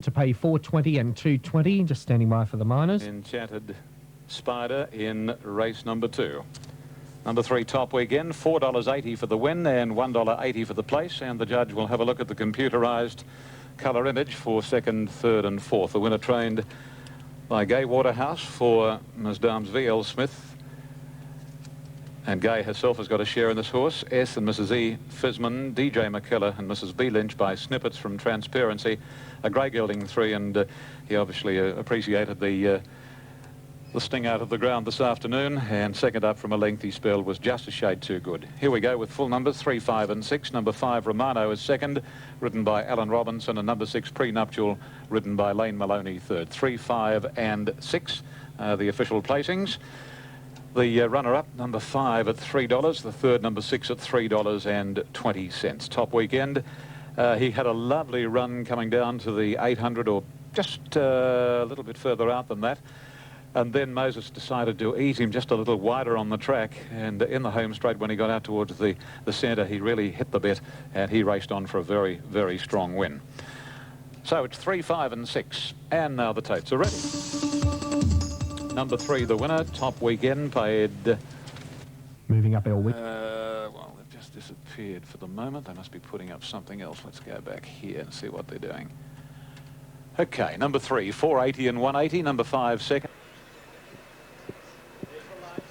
to pay 420 and 220, just standing by for the minors. Enchanted Spider in race number 2. Number 3, Top Weekend, $4.80 for the win and $1.80 for the place, and the judge will have a look at the computerized colour image for second, third and fourth. The winner trained by Gay Waterhouse for Ms. Dams V.L. Smith, and Gay herself has got a share in this horse. S and Mrs. E. Fisman, DJ McKellar and Mrs. B. Lynch by Snippets from Transparency. A grey gelding 3, and he obviously appreciated the sting out of the ground this afternoon, and second up from a lengthy spell was just a shade too good. Here we go with full numbers 3, 5 and 6. Number 5 Romano is second, ridden by Alan Robinson, and number 6 Prenuptial, ridden by Lane Maloney third. 3, 5 and 6 the official placings. The runner-up, number 5 at $3, the third, number 6 at $3.20. Top Weekend, he had a lovely run coming down to the 800, or just a little bit further out than that. And then Moses decided to ease him just a little wider on the track, and in the home straight when he got out towards the centre, he really hit the bit, and he raced on for a very, very strong win. So it's 3, 5 and 6, and now the tapes are ready. Number 3, the winner, Top Weekend, paid... Moving up our width. Well, they've just disappeared for the moment. They must be putting up something else. Let's go back here and see what they're doing. Okay, number 3, 480 and 180. Number 5, second.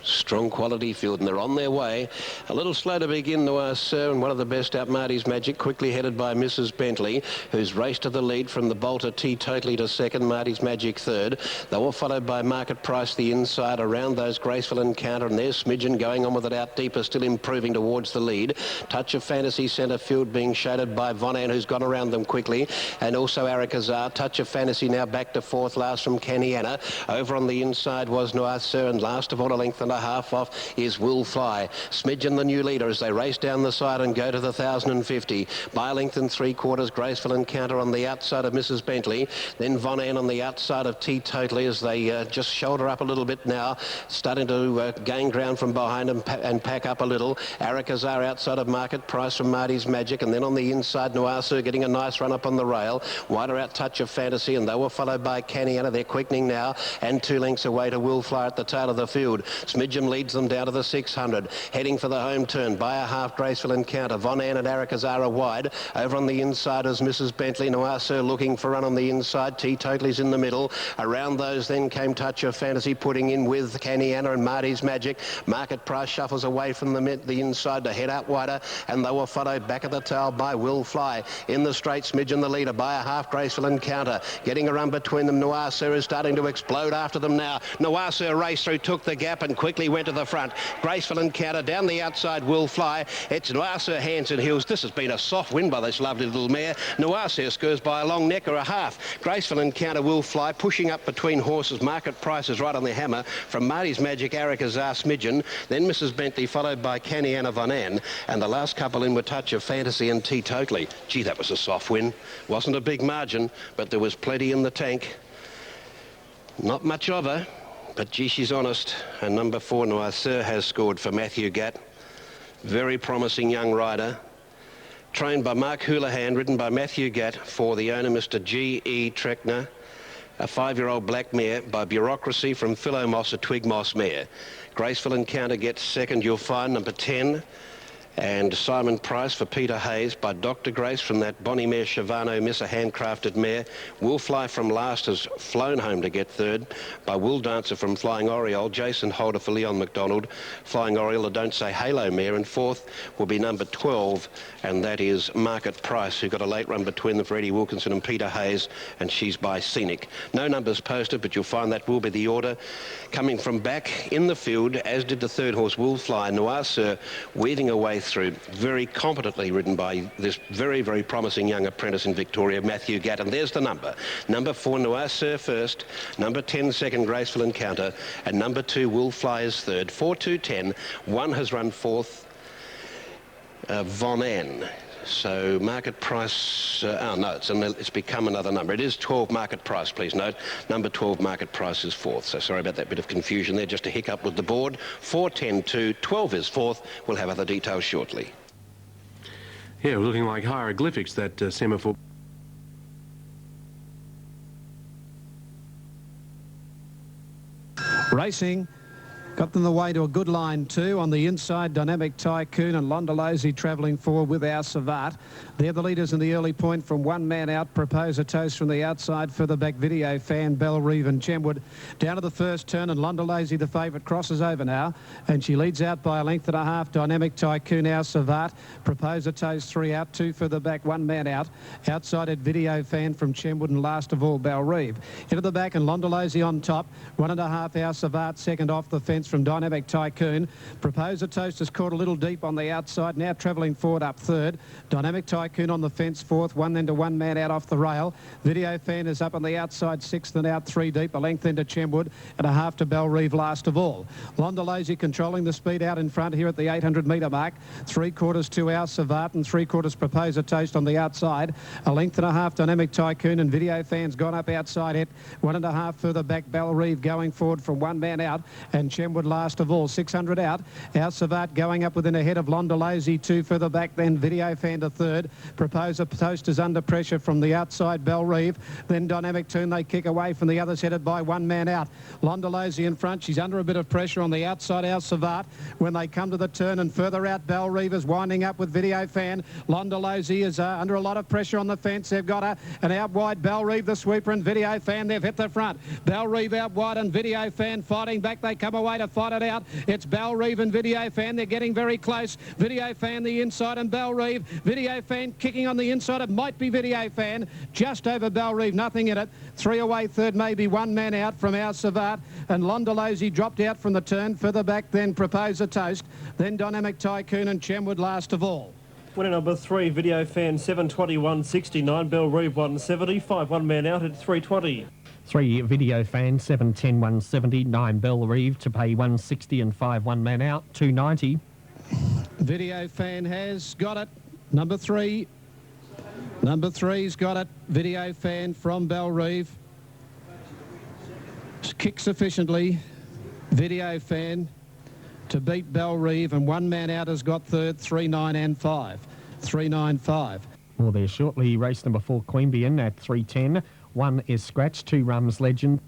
Strong quality field, and they're on their way. A little slow to begin, Noir Sir, and one of the best out, Marty's Magic, quickly headed by Mrs. Bentley, who's raced to the lead from the Bolter T Totally to second, Marty's Magic third. They were followed by Market Price the inside around those Graceful Encounter, and there's Smidgen going on with it out deeper, still improving towards the lead. Touch of Fantasy centre field being shaded by Von Ann, who's gone around them quickly, and also Arakazar. Touch of Fantasy now back to fourth, last from Caniana. Over on the inside was Noir Sir, and last of all, a length and a half off is Will Fly. Smidgen the new leader as they race down the side and go to the 1,050. By a length and 3/4, Graceful Encounter on the outside of Mrs. Bentley. Then Von Ann on the outside of T Totally as they just shoulder up a little bit now, starting to gain ground from behind and pack up a little. Arakazar outside of Market Price from Marty's Magic, and then on the inside, Noir Sir getting a nice run up on the rail. Wider out Touch of Fantasy, and they were followed by Caniana. They're quickening now, and 2 lengths away to Will Fly at the tail of the field. Smidgen leads them down to the 600, heading for the home turn by a half. Graceful Encounter. Von Ann and Arakazar are wide. Over on the inside is Mrs. Bentley. Noir Sir looking for run on the inside. T Totaly's in the middle. Around those then came Touch of Fantasy, putting in with Caniana and Marty's Magic. Market Price shuffles away from the inside to head out wider, and they were followed back at the tail by Will Fly. In the straight, Smidgen the leader by a half. Graceful Encounter getting a run between them. Noir Sir is starting to explode after them now. Noir Sir raced through, took the gap and quickly went to the front. Graceful Encounter down the outside, Will Fly. It's Noir Sir hands and heels. This has been a soft win by this lovely little mare. Noir Sir scores by a long neck or a half. Graceful Encounter, Will Fly pushing up between horses. Market Price is right on the hammer from Marty's Magic, Arakazar, Smidgen. Then Mrs. Bentley followed by Caniana, Von Ann, and the last couple in were Touch of Fantasy and T Totally. Gee, that was a soft win. Wasn't a big margin, but there was plenty in the tank. Not much of her, but gee, she's honest. And number 4, Noir Sir, has scored for Matthew Gatt. Very promising young rider. Trained by Mark Houlihan, ridden by Matthew Gatt for the owner, Mr. G.E. Treckner. A 5-year-old black mare by Bureaucracy from Philo Moss, a Twig Moss mare. Graceful Encounter gets second, you'll find, number 10. And Simon Price for Peter Hayes by Dr. Grace from that Bonnie Mare Shavano Miss, a handcrafted mare. Will Fly from last has flown home to get third by Will Dancer from Flying Oriole. Jason Holder for Leon McDonald. Flying Oriole, the Don't Say Halo mare. And fourth will be number 12, and that is Market Price, who got a late run between them for Eddie Wilkinson and Peter Hayes, and she's by Scenic. No numbers posted, but you'll find that will be the order. Coming from back in the field, as did the third horse, Will Fly. Noir Sir weaving away through, very competently ridden by this very, very promising young apprentice in Victoria, Matthew Gatt. And there's the number. Number 4, Noir Sir first. Number 10, second, Graceful Encounter. And number 2, Will Fly is third. 4, 2, 10. 1 has run fourth, Von Ann. So Market Price, no, it's become another number. It is 12 Market Price, please note. Number 12 Market Price is fourth. So sorry about that bit of confusion there, just a hiccup with the board. 4, 10, 2, 12 is fourth. We'll have other details shortly. Yeah, looking like hieroglyphics, that semaphore. Racing. Got them the way to a good line too. On the inside, Dynamic Tycoon and Londolozy travelling forward with our Savat. They're the leaders in the early point from one man out. Propose a Toast from the outside. Further back, Video Fan, Bell Reeve and Chenwood. Down to the first turn, and Londolozy, the favourite, crosses over now. And she leads out by a length and a half. Dynamic Tycoon, our Savat. Propose a Toast, 3 out. 2 further back, 1 man out. Outside at Video Fan from Chenwood, and last of all, Bell Reeve. Into the back, and Londolozy on top. 1.5 our Savat, second off the fence from Dynamic Tycoon. Propose a Toast has caught a little deep on the outside, now travelling forward up third. Dynamic Tycoon on the fence fourth, 1 then to 1 man out off the rail. Video Fan is up on the outside sixth and out 3 deep, a length into Chenwood and a half to Bell Reeve last of all. Londolozy controlling the speed out in front here at the 800 metre mark. 3/4 to our Savat and 3/4 Propose a Toast on the outside. A length and a half Dynamic Tycoon, and Video Fan's gone up outside it. 1.5 further back, Bell Reeve going forward from 1 man out, and Chenwood last of all. 600 out. Our Savat going up within a head of Londolozy. 2 further back, then Video Fan to third. Propose a Toast is under pressure from the outside, Bell Reeve. Then Dynamic Tune, they kick away from the others, headed by 1 man out. Londolozy in front. She's under a bit of pressure on the outside, our Savat. When they come to the turn and further out, Bell Reeve is winding up with Video Fan. Londolozy is under a lot of pressure on the fence. They've got an out wide, Bell Reeve the sweeper, and Video Fan. They've hit the front. Bell Reeve out wide and Video Fan fighting back. They come away to fight it out. It's Bell Reeve and Video Fan. They're getting very close. Video Fan the inside and Bell Reeve. Video Fan kicking on the inside. It might be Video Fan. Just over Bell Reeve. Nothing in it. 3 away third, maybe 1 man out from our Savat. And Londolozy dropped out from the turn. Further back then Propose a Toast. Then Dynamic Tycoon and Chenwood last of all. Winner number 3, Video Fan, 7:21.69. Bell Reeve 170. 5 1 man out at 3:20. 3 Video Fan, 7:10, 170. 9 Bell Reeve to pay 160 and 5 1 man out, 290. Video Fan has got it. Number 3. Number 3's got it. Video Fan from Bell Reeve. Kicks sufficiently. Video Fan to beat Bell Reeve, and 1 man out has got third, 3 9 and 5. 3 9 5. Well, there shortly, race number 4, Queanbeyan at 3:10. 1 is Scratch, 2 Rums Legend.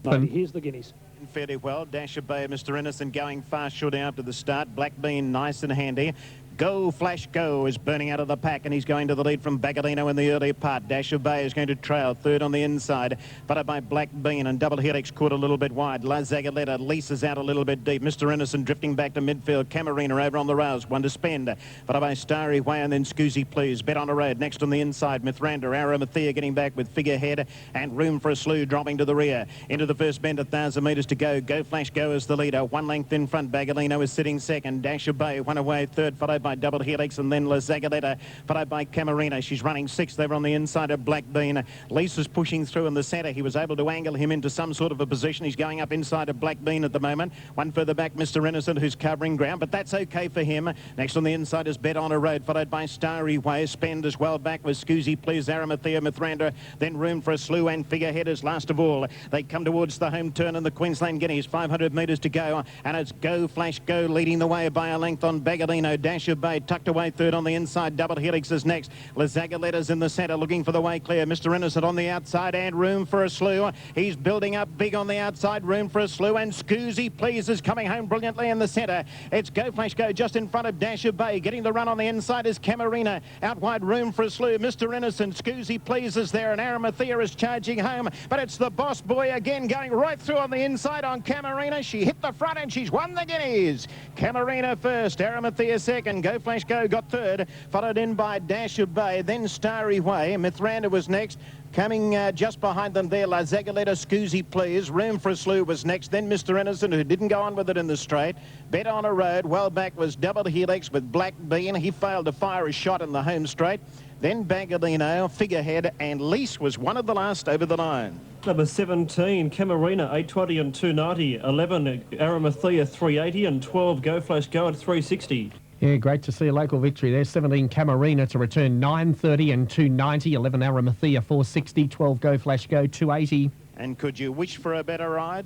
Here's the guineas. Fairly well. Dasher Bay, Mr. Innocent going fast shortly after the start. Black Bean nice and handy. Go Flash Go is burning out of the pack, and he's going to the lead from Bagadino in the early part. Dasher Bay is going to trail third on the inside, followed by Black Bean, and Double Helix caught a little bit wide. La Zagaletta leases out a little bit deep. Mr. Innocent drifting back to midfield. Camarina over on the rails, 1 to spend, followed by Starry Way, and then Scoozy Please. Bet on a Road next on the inside. Mithranda, Aramathiya getting back with Figurehead, and Room for a Slew dropping to the rear. Into the first bend, 1,000 metres to go. Go Flash Go is the leader. 1 length in front. Bagalino is sitting second. Dasher Bay 1 away third, followed by Double Helix, and then La Zagaletta, followed by Camarina. She's running 6th over on the inside of Black Bean. Lisa's pushing through in the centre. He was able to angle him into some sort of a position. He's going up inside of Black Bean at the moment. 1 further back, Mr. Innocent, who's covering ground, but that's okay for him. Next on the inside is Bet on a Road, followed by Starry Way. Spend as well back with Scoozy Please, Aramathiya, Mithranda, then Room for a Slew, and Figurehead is last of all. They come towards the home turn in the Queensland Guineas. 500 metres to go, and it's Go Flash Go leading the way by a length on Bagadino. Dasher Bay tucked away third on the inside. Double Helix is next. La Zagaletta's in the centre looking for the way clear. Mr. Innocent on the outside, and Room for a Slew. He's building up big on the outside. Room for a Slew, and Scoozy Please is coming home brilliantly in the centre. It's Go Flash Go just in front of Dasher Bay. Getting the run on the inside is Camarina. Out wide, Room for a Slew. Mr. Innocent, Scoozy Please is there, and Aramathiya is charging home. But it's the Boss Boy again going right through on the inside on Camarina. She hit the front and she's won the Guineas. Camarina first, Aramathiya second. Go Flash Go got third, followed in by Dasher Bay, then Starry Way. Mithranda was next. Coming just behind them there, La Zagaletta, Scoozy Please. Room for a Slew was next. Then Mr. Innocent, who didn't go on with it in the straight. Bet on a Road. Well back was Double Helix with Black Bean. He failed to fire a shot in the home straight. Then Bagadino, Figurehead, and Lease was one of the last over the line. Number 17, Camarina, 820 and 290. 11, Aramathiya, 380, and 12, Go Flash Go at 360. Yeah, great to see a local victory there. 17 Camarina to return 930 and 290. 11 Aramathiya 460. 12 Go Flash Go 280. And could you wish for a better ride?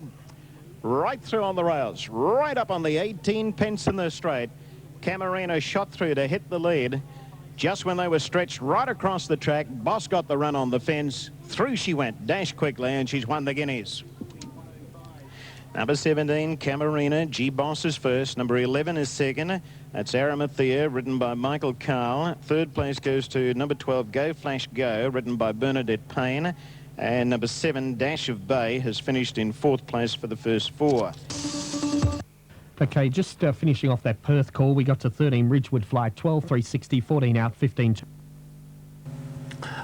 Right through on the rails, right up on the 18 pence in the straight. Camarina shot through to hit the lead. Just when they were stretched right across the track, Boss got the run on the fence. Through she went, dashed quickly, and she's won the Guineas. Number 17, Camarina. G-Boss is first. Number 11 is second. That's Arimathea, ridden by Michael Carl. Third place goes to number 12, Go Flash Go, ridden by Bernadette Payne. And number 7, Dash of Bay, has finished in 4th place for the first 4. Okay, just finishing off that Perth call, we got to 13 Ridgewood Flight, 12 360, 14 out, 15.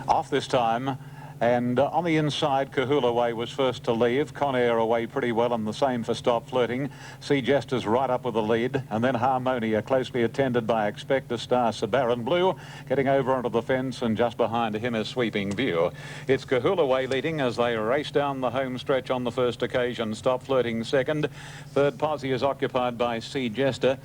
Off this time. And on the inside, Kahula Way was first to leave. Conair away pretty well, and the same for Stop Flirting. Sea Jester's right up with the lead, and then Harmonia, closely attended by Expect a Star, Sabaran Blue, getting over onto the fence, and just behind him is Sweeping View. It's Kahula Way leading as they race down the home stretch on the first occasion. Stop Flirting second. Third posse is occupied by Sea Jester.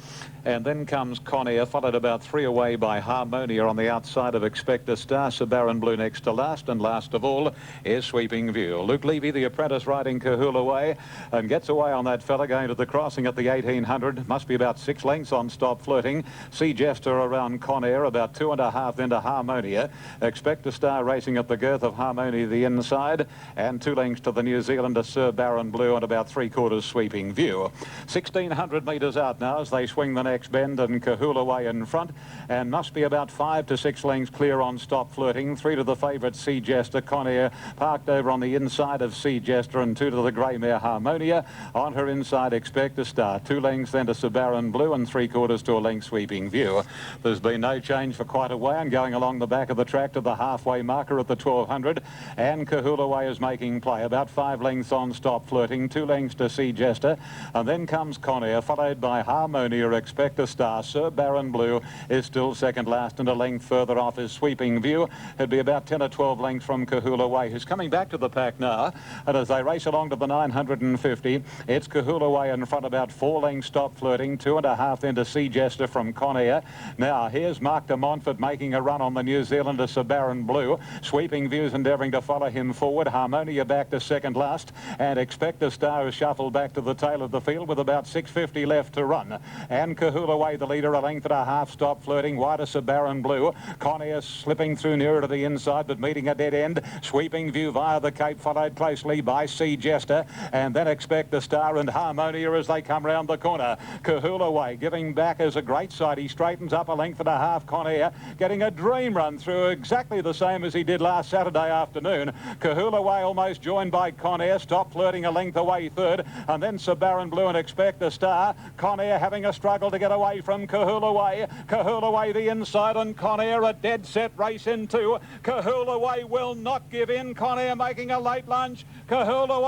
And then comes Conair, followed about 3 away by Harmonia on the outside of Expect a Star. Sabaran Blue next to last, and last of all is Sweeping View. Luke Levy, the apprentice, riding Kahula Way, and gets away on that fella going to the crossing at the 1800. Must be about 6 lengths on Stop Flirting. Sea Jester around Conair, about 2.5 then to Harmonia. Expect a Star racing at the girth of Harmonia the inside, and 2 lengths to the New Zealander Sir Baron Blue, and about 3/4 Sweeping View. 1,600 metres out now as they swing the next bend, and Kahula Way in front, and must be about 5 to 6 lengths clear on Stop Flirting. 3 to the favourite Sea Jester. Conair parked over on the inside of Sea Jester, and 2 to the grey mare Harmonia. On her inside, Expect a Star. 2 lengths then to Sabaran Blue, and 3/4 to a length Sweeping View. There's been no change for quite a way, and going along the back of the track to the halfway marker at the 1200, and Kahula Way is making play. About 5 lengths on Stop Flirting, 2 lengths to Sea Jester, and then comes Conair, followed by Harmonia, Expect a Star. Sir Baron Blue is still second last, and a length further off is Sweeping View. It'd be about 10 or 12 lengths from Kahula Way, who's coming back to the pack now. And as they race along to the 950, it's Kahula Way in front, about 4 lengths Stop Flirting, 2.5 then to Sea Jester from Conair. Now here's Mark de Montfort making a run on the New Zealander Sir Baron Blue. Sweeping View's endeavouring to follow him forward. Harmonia back to second last, and Expect a Star is shuffled back to the tail of the field with about 650 left to run. And Kahula Way, the leader, a length and a half. Stop Flirting, wider Sir Baron Blue. Conair slipping through nearer to the inside, but meeting a dead end. Sweeping View via the Cape, followed closely by Sea Jester, and then Expect a Star and Harmonia as they come round the corner. Kahula Way giving back as a great sight. He straightens up a length and a half. Conair getting a dream run through, exactly the same as he did last Saturday afternoon. Kahula Way almost joined by Conair. Stop Flirting a length away third, and then Sir Baron Blue and Expect a Star. Conair having a struggle to get away from Kahula Way. Kahula Way the inside, and Conair a dead set race in 2. Kahula Way will not give in. Conair making a late lunge. Kahula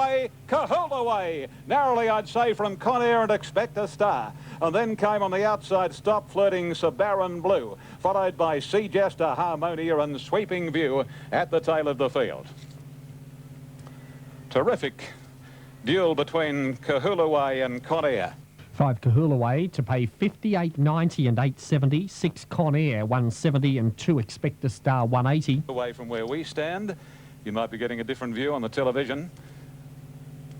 Way. Narrowly, I'd say, from Conair and Expect a Star. And then came on the outside Stop Flirting Sir Baron Blue, followed by Sea Jester, Harmonia and Sweeping View at the tail of the field. Terrific duel between Kahula Way and Conair. 5 Kahula Way to pay 58.90 and 8.70. 6 Conair 170 and 2 Expect a Star 180. Away from where we stand, you might be getting a different view on the television.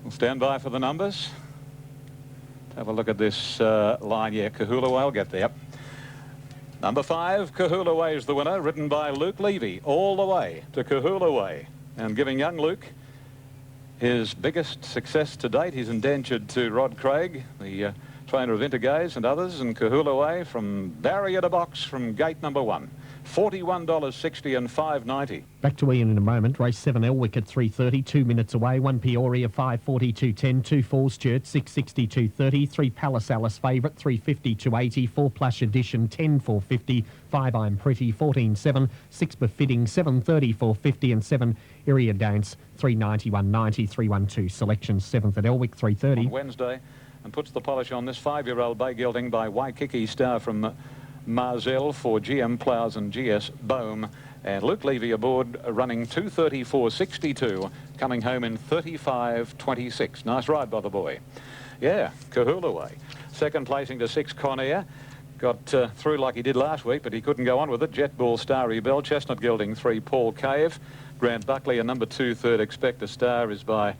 We'll stand by for the numbers. Have a look at this line here. Kahula Way will get there. Number 5, Kahula Way is the winner, ridden by Luke Levy, all the way to Kahula Way, and giving young Luke his biggest success to date. He's indentured to Rod Craig, the trainer of Intergaze and others, and Kahula Way from barrier to box from gate number 1. $41.60 and $5.90. Back to Ian in a moment. Race 7 Elwick at 3.30, 2 minutes away. 1 Peoria 5.42.10, 2 Falls Church 6.62.30, 3 Palace Alice favourite 3.50 2.80, 4 Plush Edition 10 4.50, 5 I'm Pretty 14.7, 6 Befitting 7.30 4.50, and 7 Area Dance 3.90 1.90, 3.12 Selection 7th at Elwick 3.30. On Wednesday, and puts the polish on this 5-year-old bay gelding by Waikiki Star from Marzell for GM Plows and GS Bohm, and Luke Levy aboard running 2:34.62, coming home in 35.26. Nice ride by the boy. Yeah, Kahula Way. Second placing to 6 Conair. Got through like he did last week, but he couldn't go on with it. Jet Ball, Starry Bell, Chestnut Gelding 3, Paul Cave. Grant Buckley, and number 2, third Expect a Star is by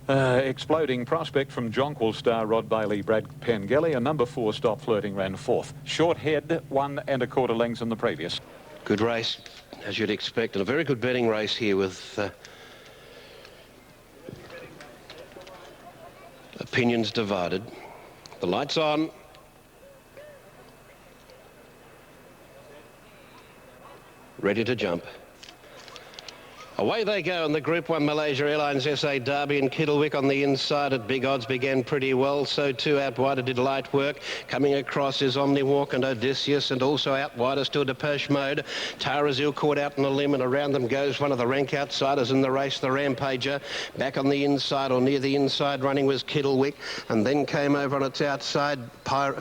Exploding Prospect from Jonquil star Rod Bailey, Brad Pengelly, and number 4 Stop Flirting ran 4th. Short head, 1 1/4 lengths in the previous. Good race, as you'd expect, and a very good betting race here with opinions divided. The lights on. Ready to jump. Away they go in the Group 1 Malaysia Airlines SA Derby, and Kittlewick on the inside at big odds began pretty well. So too out wider did Light Work. Coming across is Omniwalk and Odysseus, and also out wider still Depeche Mode. Tarazil caught out on a limb, and around them goes one of the rank outsiders in the race, the Rampager. Back on the inside or near the inside running was Kittlewick, and then came over on its outside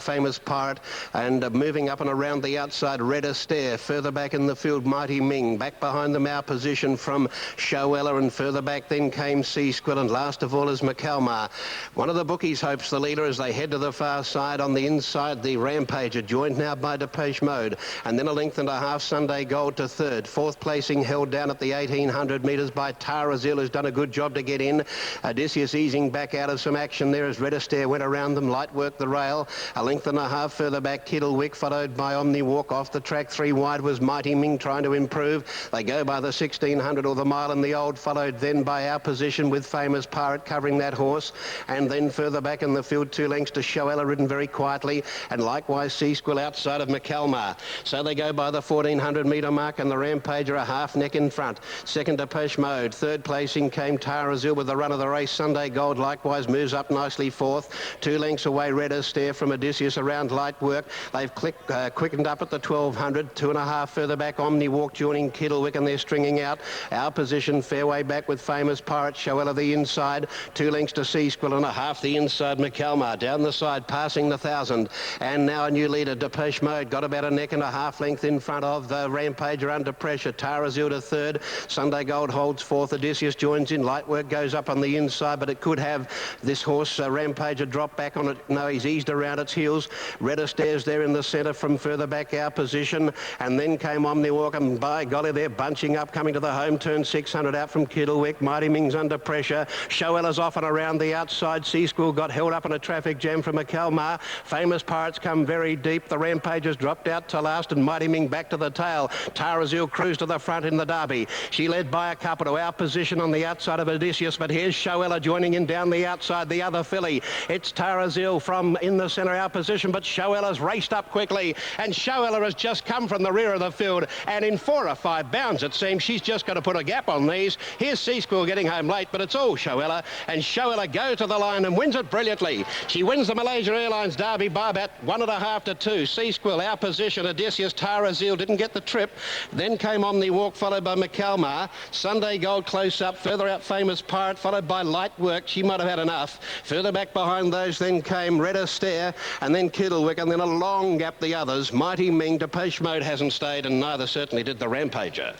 Famous Pirate, and moving up and around the outside Red Astaire. Further back in the field Mighty Ming. Back behind them our position from Showella, and further back then came Sea Squill, and last of all is McAlmar. One of the bookies hopes the leader as they head to the far side. On the inside the Rampager, joined now by Depeche Mode, and then 1.5 lengths Sunday Gold to third. Fourth placing held down at the 1800 metres by Tarazil, who's done a good job to get in. Odysseus easing back out of some action there as Red Astaire went around them. Light Work the rail. 1.5 lengths further back Kittlewick, followed by Omniwalk. Off the track 3 wide was Mighty Ming trying to improve. They go by the 1600 or the mile in the old, followed then by our position with Famous Pirate covering that horse, and then further back in the field 2 lengths to Showella, ridden very quietly, and likewise Sea Squill outside of McAlmar. So they go by the 1400 metre mark, and the Rampager a half neck in front. Second Depeche Mode. Third placing came Tarazil with the run of the race. Sunday Gold likewise moves up nicely fourth. 2 lengths away Red Astaire from Odysseus around Light Work. They've quickened up at the 1200. 2.5 further back Omniwalk joining Kittlewick, and they're stringing out. Our position fairway back with Famous Pirate. Showella the inside. 2 lengths to Sea Squill and a half the inside McAlmar. Down the side passing the 1000. And now a new leader, Depeche Mode, got about 1.5 lengths in front of the Rampager under pressure. Tarazil to third. Sunday Gold holds fourth. Odysseus joins in. Light Work goes up on the inside, but it could have this horse Rampager drop back on it. No, he's eased around its heels. Red Astaire's there in the centre from further back our position, and then came Omniwalk, and by golly they're bunching up coming to the home turn. 600 out from Kittlewick. Mighty Ming's under pressure. Showella's off and around the outside. Sea Squill got held up in a traffic jam from McAlmar. Famous Pirates come very deep. The Rampagers dropped out to last, and Mighty Ming back to the tail. Tarazil cruised to the front in the Derby. She led by a couple to our position on the outside of Odysseus, but here's Showella joining in down the outside, the other filly. It's Tarazil from in the centre our position, but Showella's raced up quickly, and Showella has just come from the rear of the field, and in 4 or 5 bounds it seems she's just got to put a gap on these. Here's Sea Squill getting home late, but it's all Showella, and Showella goes to the line and wins it brilliantly. She wins the Malaysia Airlines Derby by about 1.5 to 2. Sea Squill our position. Odysseus, Tarazil didn't get the trip. Then came Omniwalk, followed by McAlmar. Sunday Gold close up. Further out Famous Pirate, followed by Light Work. She might have had enough. Further back behind those then came Red Astaire, and then Kittlewick, and then a long gap the others. Mighty Ming. Depeche Mode hasn't stayed, and neither certainly did the Rampager.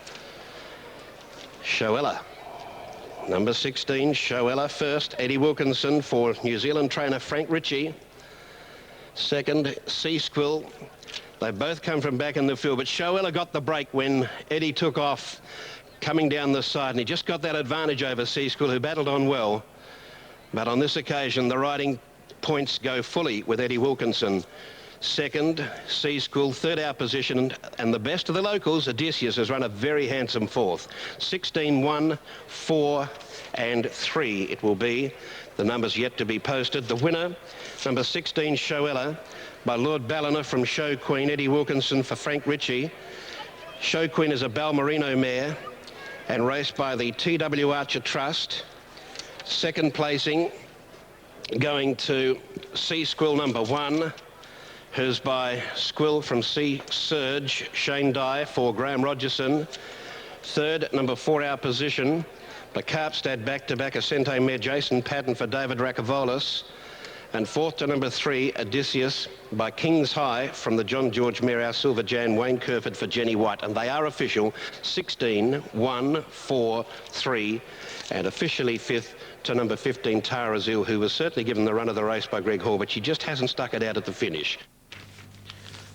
Showella. Number 16, Showella first. Eddie Wilkinson for New Zealand trainer Frank Ritchie. Second, Sea Squill. They both come from back in the field, but Showella got the break when Eddie took off coming down the side, and he just got that advantage over Sea Squill, who battled on well. But on this occasion, the riding points go fully with Eddie Wilkinson. Second, Sea Squill, third our position, and the best of the locals, Odysseus, has run a very handsome fourth. 16, 1, 4 and 3 it will be. The numbers yet to be posted. The winner, number 16, Showella, by Lord Ballina from Show Queen. Eddie Wilkinson for Frank Ritchie. Show Queen is a Balmerino mare and raced by the T.W. Archer Trust. Second placing going to Sea Squill number 1, who's by Squill from Sea Surge, Shane Dye for Graham Rogerson. Third, number 4 our position, the Carpstad back-to-back Ascente mare Jason Patton for David Rakavolis. And fourth to number 3, Odysseus by King's High from the John George mare our Silver Jan Wayne Kerford for Jenny White. And they are official 16, 1, 4, 3, and officially fifth to number 15, Tarazil, who was certainly given the run of the race by Greg Hall, but she just hasn't stuck it out at the finish.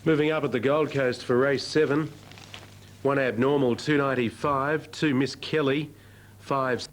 Moving up at the Gold Coast for race 7. 1 Abnormal, 295. 2 Miss Kelly, 5.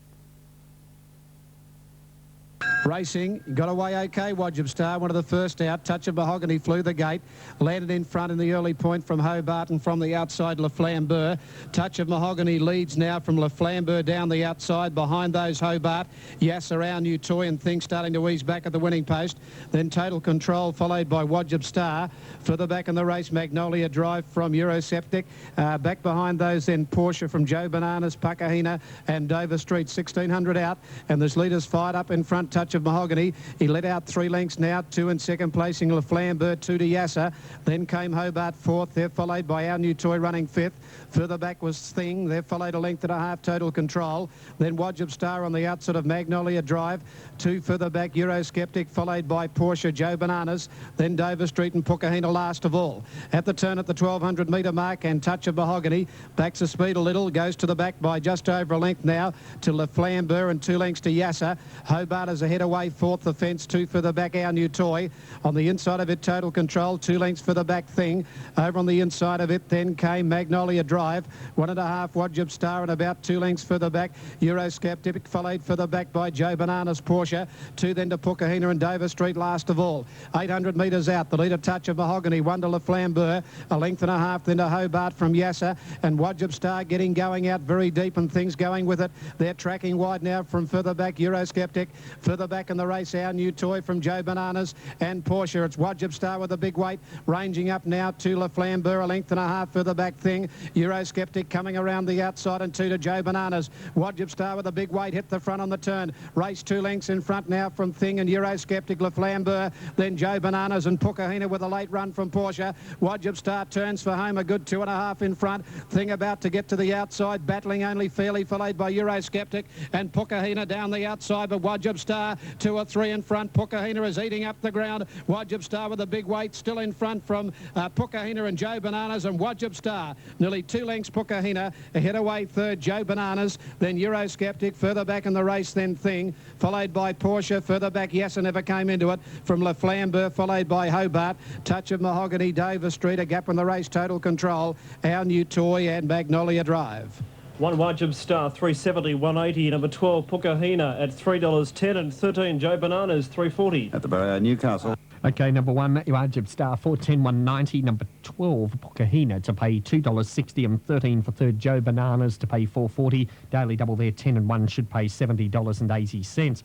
Racing, got away okay, Wodgem Star, one of the first out. Touch of Mahogany flew the gate, landed in front in the early point from Hobart, and from the outside Le Flambeur. Touch of Mahogany leads now from Le Flambeur down the outside. Behind those Hobart, Yes around New Toy and things starting to ease back at the winning post. Then Total Control followed by Wodgem Star. Further back in the race, Magnolia Drive from Eurosceptic. Back behind those then Porsche from Joe Bananas, Puckahina and Dover Street, 1600 out. And there's leaders fired up in front. Touch of Mahogany. He let out 3 lengths now. 2 in second placing Le Flambeur, 2 to Yasser. Then came Hobart fourth. They're followed by Our New Toy running fifth. Further back was Thing. They're followed a length and a half. Total Control. Then Wodgem Star on the outside of Magnolia Drive. 2 further back Eurosceptic, followed by Porsche, Joe Bananas. Then Dover Street and Puckahina last of all. At the turn at the 1200 metre mark, and Touch of Mahogany backs the speed a little, goes to the back by just over a length now to Le Flambeur and 2 lengths to Yasser. Hobart is ahead away fourth, the fence. 2 further back Our New Toy. On the inside of it, Total Control, 2 lengths for the back Thing. Over on the inside of it then came Magnolia Drive, 1.5 Wodgem Star, and about 2 lengths further back Eurosceptic, followed further back by Joe Bananas Porsche. 2 then to Puckahina and Dover Street last of all. 800 metres out, the leader Touch of Mahogany, 1 to Le Flambeur, a length and a half then to Hobart from Yasser, and Wodgem Star getting going out very deep and things going with it. They're tracking wide now from further back Eurosceptic. Further back in the race, Our New Toy from Joe Bananas and Porsche. It's Wodgem Star with a big weight, ranging up now to Le Flambeur, a length and a half further back Thing. Eurosceptic coming around the outside, and 2 to Joe Bananas. Wodgem Star with a big weight, hit the front on the turn. Race 2 lengths in front now from Thing and Eurosceptic, Le Flambeur, then Joe Bananas and Puckahina with a late run from Porsche. Wodgem Star turns for home, a good 2.5 in front. Thing about to get to the outside, battling only fairly, followed by Eurosceptic and Puckahina down the outside, but Wodgem Star 2 or 3 in front. Puckahina is eating up the ground. Wodgem Star with a big weight, still in front from Puckahina and Joe Bananas, and Wodgem Star nearly 2 lengths Puckahina, ahead away third Joe Bananas, then Eurosceptic, further back in the race then Thing, followed by Porsche, further back Yasser never came into it, from Le Flambeur, followed by Hobart, Touch of Mahogany, Dover Street, a gap in the race, Total Control, Our New Toy and Magnolia Drive. 1 Wodgem Star, 370, 180. Number 12, Puckahina at $3.10, and 13, Joe Bananas, 340. At the Barrier, Newcastle. Okay, number 1, Wodgem Star, 410, 190. Number 12, Puckahina to pay $2.60, and 13 for third, Joe Bananas to pay $4.40. Daily double there, 10 and 1 should pay $70.80.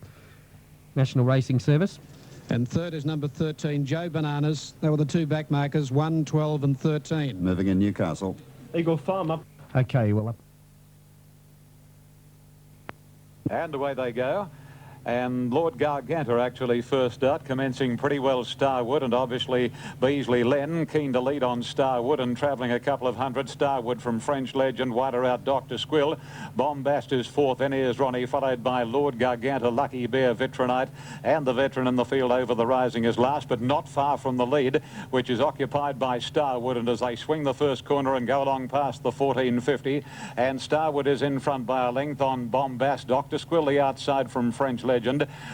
National Racing Service. And third is number 13, Joe Bananas. They were the 2 back markers, 1, 12 and 13. Moving in Newcastle. Eagle Farm up. Okay, well... And away they go. And Lord Gargantua actually first out, commencing pretty well Starwood, and obviously Beasley Len keen to lead on Starwood and travelling a couple of hundred. Starwood from French Legend, wider out Dr. Squill. Bombast is fourth, then here's Ronnie, followed by Lord Gargantua, Lucky Bear, Vitronite, and the veteran in the field Over the Rising is last, but not far from the lead, which is occupied by Starwood. And as they swing the first corner and go along past the 1450, and Starwood is in front by a length on Bombast. Dr. Squill the outside from French Legend.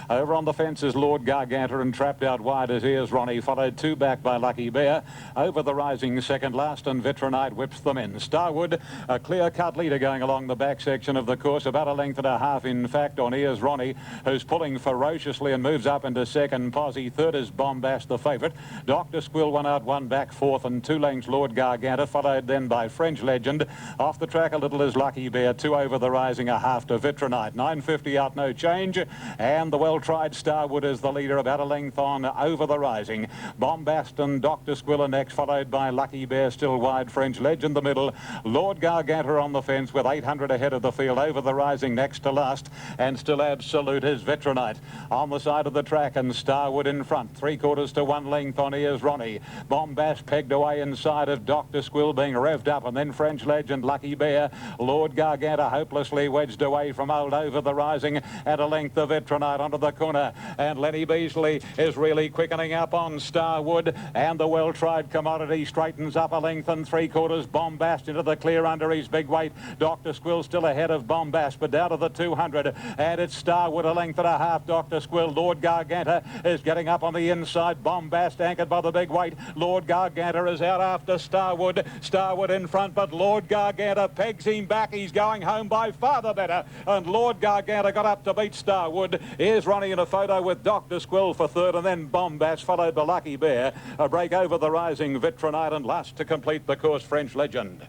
Over on the fence is Lord Gargantua, and trapped out wide as here's Ronnie, followed 2 back by Lucky Bear. Over the Rising second last, and Vitronite whips them in. Starwood, a clear-cut leader going along the back section of the course, about a length and a half in fact on here's Ronnie, who's pulling ferociously and moves up into second. Posse third is Bombast, the favourite. Dr. Squill 1 out, 1 back fourth, and 2 lengths Lord Gargantua, followed then by French Legend. Off the track a little is Lucky Bear, 2 Over the Rising, a half to Vitronite. 950 out, no change. And the well-tried Starwood is the leader, about a length on Over the Rising. Bombast and Dr. Squill are next, followed by Lucky Bear, still wide. French Legend the middle. Lord Gargantua on the fence with 800 ahead of the field. Over the Rising next to last, and still absolute is Vitronite. On the side of the track, and Starwood in front. 3/4 to 1 length on here's Ronnie. Bombast pegged away inside of Dr. Squill, being revved up, and then French Legend, Lucky Bear. Lord Gargantua hopelessly wedged away from old Over the Rising at a length of Vitronite onto the corner, and Lenny Beasley is really quickening up on Starwood, and the well-tried Commodity straightens up a length and 3/4. Bombast into the clear under his big weight. Dr. Squill still ahead of Bombast, but down to the 200, and it's Starwood a length and a half. Dr. Squill. Lord Gargantua is getting up on the inside. Bombast anchored by the big weight. Lord Gargantua is out after Starwood. Starwood in front, but Lord Gargantua pegs him back. He's going home by far the better, and Lord Gargantua got up to beat Starwood. good. Here's Ronnie in a photo with Dr. Squill for third, and then Bombast, followed by Lucky Bear. A break over the rising Vitronite, and last to complete the course, French Legend.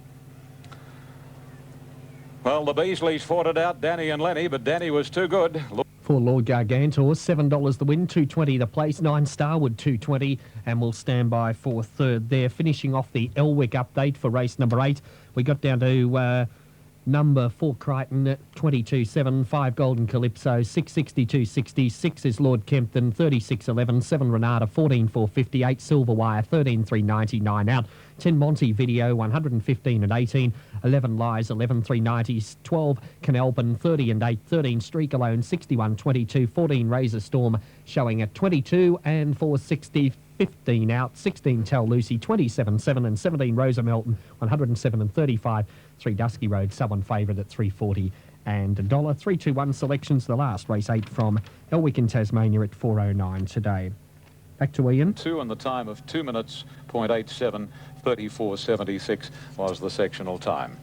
Well, the Beasleys fought it out, Danny and Lenny, but Danny was too good. For Lord Gargantor, $7 the win, $2.20 the place, 9 Starwood, $2.20, and we'll stand by for third there. Finishing off the Elwick update for race number 8, we got down to number 4 Crichton, 22.7, 5 Golden Calypso, 6.62.60, 6 is Lord Kempton, 36.11, 7 Renata, 14.450, 8 Silverwire, 13.399 out, 10 Monty Video, 115 and 18, 11 Lies, 11.390, 12 Canalbin, 30 and 8, 13 Streak Alone, 61.22, 14 Razor Storm showing at 22 and 4.60. 15 out, 16 Tell Lucy, 27.7 and 17 Rosa Melton, 107 and 35. 3 Dusky Road, sub-1 favourite at 3.40 and $1. 3-2-1 selections, the last race 8 from Elwick in Tasmania at 4.09 today. Back to Ian. 2 in the time of 2 minutes, 0.87, 34.76 was the sectional time.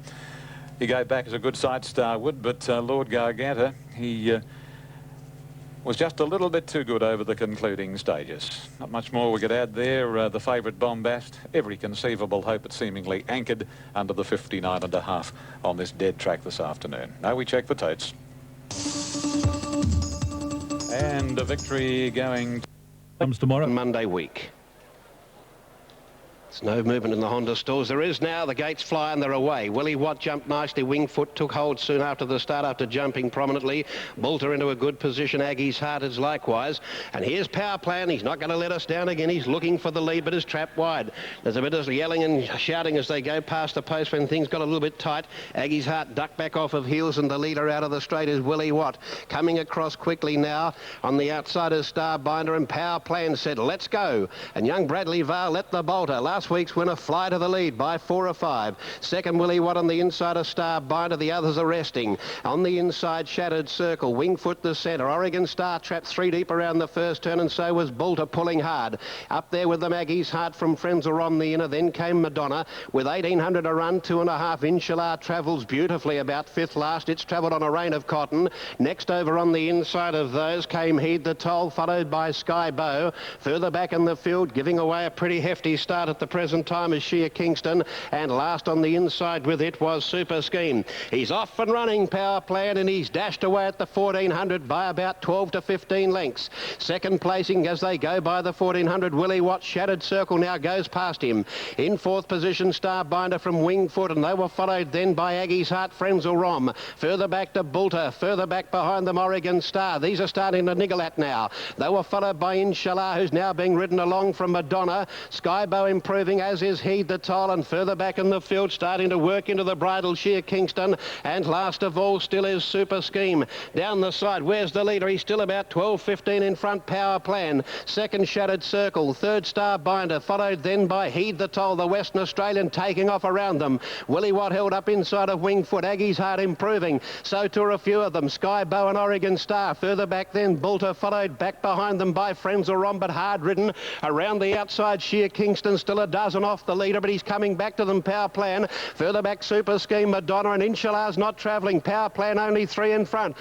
He gave back as a good sight, Starwood, but Lord Gargantor, he was just a little bit too good over the concluding stages. Not much more we could add there. The favourite Bombast, every conceivable hope, it seemingly anchored under the 59.5 on this dead track this afternoon. Now we check the totes. And a victory going comes tomorrow, Monday week. There's no movement in the Honda stalls. There is now. The gates fly and they're away. Willie Watt jumped nicely. Wingfoot took hold soon after the start after jumping prominently. Bolter into a good position. Aggie's Heart is likewise. And here's Power Plan. He's not going to let us down again. He's looking for the lead, but is trapped wide. There's a bit of yelling and shouting as they go past the post when things got a little bit tight. Aggie's Heart ducked back off of heels, and the leader out of the straight is Willie Watt. Coming across quickly now. On the outside is Starbinder, and Power Plan said, let's go. And young Bradley Vale let the Bolter. Last week's winner fly to the lead by 4 or 5. Second, Willie Watt on the inside of Starbinder. The others are resting. On the inside, Shattered Circle. Wingfoot the centre. Oregon Star trapped 3 deep around the first turn, and so was Bolter pulling hard. Up there with the Maggie's Heart from Frenzel on the inner. Then came Madonna with 1,800 a run, 2.5. Inshallah travels beautifully about 5th last. It's travelled on a rain of cotton. Next over on the inside of those came Heed the Toll, followed by Sky Bow. Further back in the field, giving away a pretty hefty start at the present time is Shea Kingston, and last on the inside with it was Super Scheme. He's off and running, Power Plan, and he's dashed away at the 1,400 by about 12 to 15 lengths. Second placing as they go by the 1,400, Willie Watt. Shattered Circle now goes past him. In 4th position, Starbinder from Wingfoot, and they were followed then by Aggie's Heart, Frenzel Rom. Further back to Bolter, further back behind them Oregon Star. These are starting to niggle at now. They were followed by Inshallah, who's now being ridden along from Madonna. Skybow improving, as is Heed the Toll, and further back in the field starting to work into the bridle, Shea Kingston, and last of all still is Super Scheme. Down the side, where's the leader? He's still about 12-15 in front, Power Plan. Second, Shattered Circle. Third, Starbinder, followed then by Heed the Toll, the Western Australian taking off around them. Willie Watt held up inside of Wingfoot. Aggie's Heart improving. So too are a few of them. Sky Bow and Oregon Star. Further back then, Bolter, followed back behind them by Frenzel Rom, but hard ridden. Around the outside, Shea Kingston still a dozen off the leader, but he's coming back to them, Power Plan. Further back, Super Scheme, Madonna, and Inshallah's not travelling. Power Plan only 3 in front.